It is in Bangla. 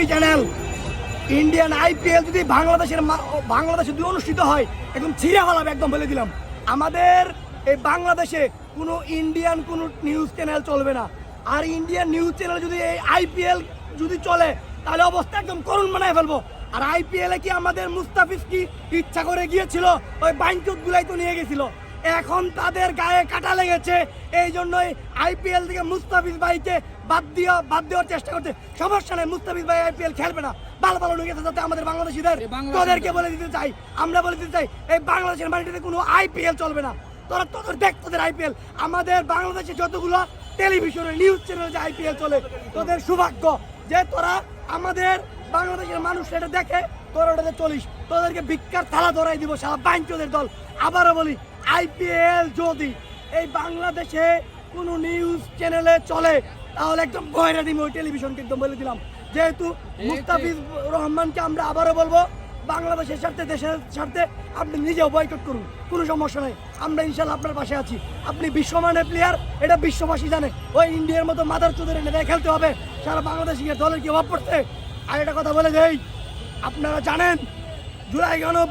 টিভি চ্যানেল ইন্ডিয়ান আইপিএল যদি বাংলাদেশে যদি অনুষ্ঠিত হয় একদম ছিঁড়ে ফেলাবে, একদম বলে দিলাম। আমাদের এই বাংলাদেশে কোনো ইন্ডিয়ান কোনো নিউজ চ্যানেল চলবে না। আর ইন্ডিয়ান নিউজ চ্যানেল যদি এই আইপিএল যদি চলে তাহলে অবস্থা একদম করুণ বানায় ফেলবো। আর আইপিএলে কি আমাদের মুস্তাফিজ কি ইচ্ছা করে গিয়েছিল? ওই বাইনচোদ গুলাই তো নিয়ে গেছিল। এখন তাদের গায়ে কাটা লেগেছে, এই জন্যই আইপিএল থেকে মুস্তাফিজ ভাইকে বাদ দেওয়ার চেষ্টা করছে। সমস্যা নেই, মুস্তাফিজ ভাই আইপিএল খেলবে না। ভালো ভালো লোক আছে যাতে আমাদের বাংলাদেশিদের, তোদেরকে বলে দিতে চাই, আমরা বলে দিতে চাই এই বাংলাদেশের মাটিতে কোনো আইপিএল চলবে না। তোদের দেখ, তোদের আইপিএল আমাদের বাংলাদেশে যতগুলো টেলিভিশনে নিউজ চ্যানেলে যে আইপিএল চলে, তোদের সৌভাগ্য যে তোরা আমাদের বাংলাদেশের মানুষ এটা দেখে, তোরা ওটাতে চলিস। তোদেরকে ভিক্ষার থালা ধরাই দিব সারা বাইনচোদের দল। আবারও বলি, আইপিএল যদি এই বাংলাদেশে কোনো নিউজ চ্যানেলে চলে তাহলে একদম বয়রা দিব ওই টেলিভিশনকে, একদম বলে দিলাম। যেহেতু মুস্তাফিজ রহমানকে আমরা আবারও বলবো, বাংলাদেশের স্বার্থে, দেশের স্বার্থে আপনি নিজেও বয়কট করুন, কোনো সমস্যা নেই। আমরা ইনশাল্লাহ আপনার পাশে আছি। আপনি বিশ্বমানের প্লেয়ার, এটা বিশ্ববাসী জানে। ওই ইন্ডিয়ার মতো মাদার চোদের এনে খেলতে হবে, সারা বাংলাদেশি দলের কি অভাব পড়ছে। আর একটা কথা বলে দেই, আপনারা জানেন জুলাই ৯